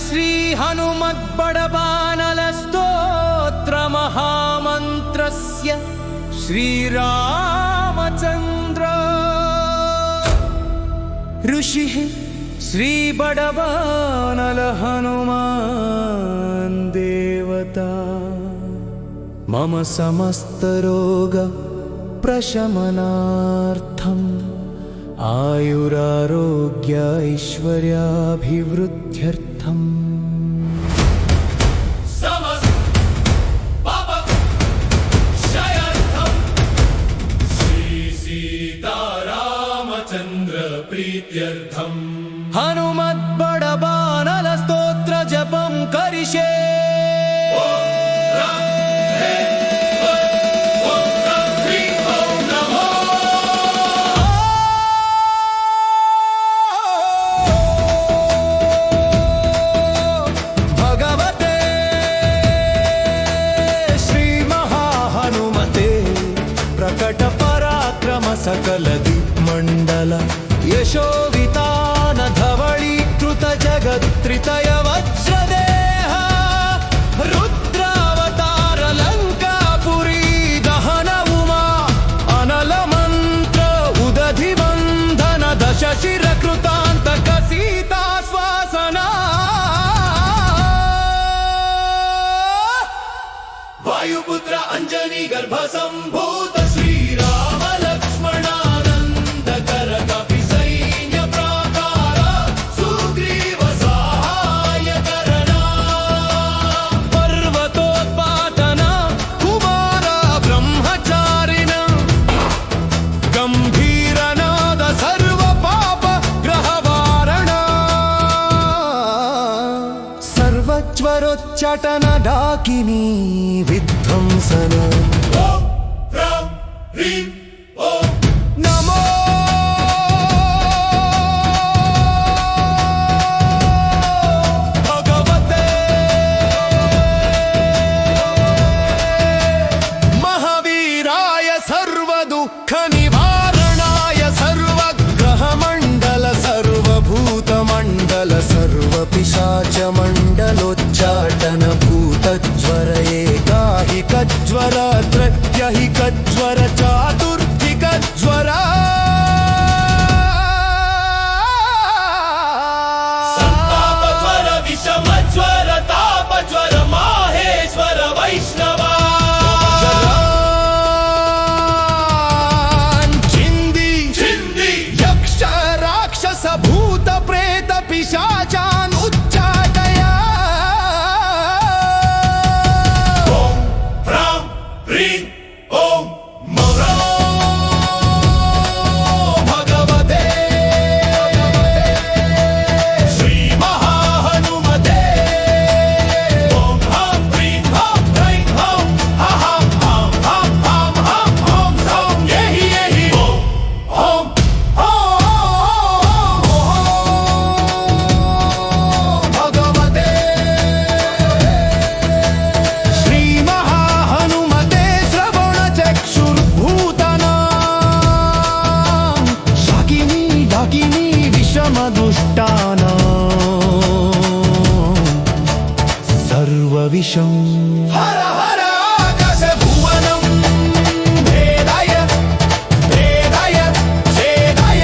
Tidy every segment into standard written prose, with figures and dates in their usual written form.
श्री हनुमद्बडबानलस्तोत्रमहामन्त्रस्य श्रीरामचन्द्र ऋषिः श्रीबडबानल हनुमान् देवता मम समस्तरोग प्रशमनार्थम् आयुरारोग्य ऐश्वर्याभिवृद्ध्यर्थम् श्री सीतारामचन्द्र प्रीत्यर्थम् हनुमद्बडबानल स्तोत्र जपं करिष्ये। सकल दिक्मण्डल यशोवितान धवलीकृत जगत्त्रितय वज्रदेह रुद्रावतार लङ्कापुरी दहन उमा अनल मन्त्र उदधि बन्धन दशशिर कृतान्तक सीताश्वासना वायुपुत्र अंजनी गर्भ संभूत श्रीराम चटन डाकिनी विध्वंसन नमो भगवते महावीराय सर्वदुःख निवारणाय सर्वग्रहमण्डल सर्वभूतमण्डल सर्वपिशाच मण्डलोच्चाटन भूतज्वर एकाहिकज्वर त्रय्यहिकज्वर चातुर्थिकज्वर संतापज्वर विषमज्वर तापज्वर माहेश्वर वैष्णवा चिन्दी यक्ष राक्षस भूत प्रेत पिशाचान् सर्वविषं हर हर आकाश भुवनं भेदय भेदय छेदय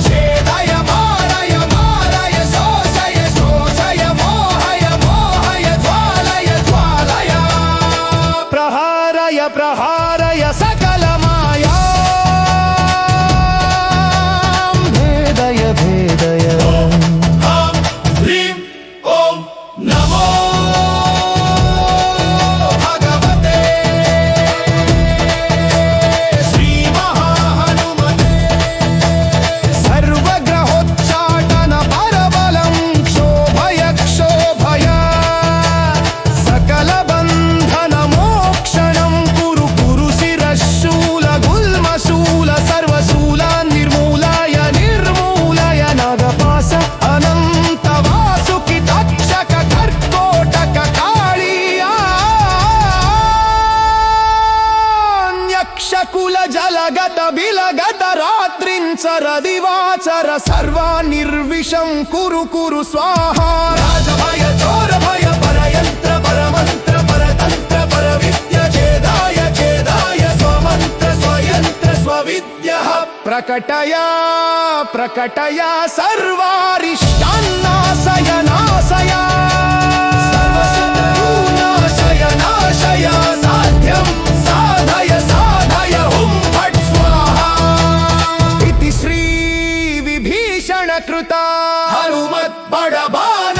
छेदय मारय मारय शोषय शोषय मोहय मोहय ज्वालय ज्वालय प्रहारय प्रहारय सकल माया भेदय भेदय यक्षकुल जलगत बिलगत रात्रिंचर दिवाचर सर्वा निर्विषं कुरु कुरु स्वाहा राजभय चोर भय परयंत्र परमंत्र परतंत्र परविद्य छेदाय छेदाय स्वमंत्र स्वयंत्र स्वविद्यः प्रकटया प्रकटया सर्वारिष्टान्नाशय नाशय सर्वशत्रुनाशय नाशय साध्यं साधय साधय हुं फट् स्वाहा इति श्री विभीषण कृता हनुमत् बड़भान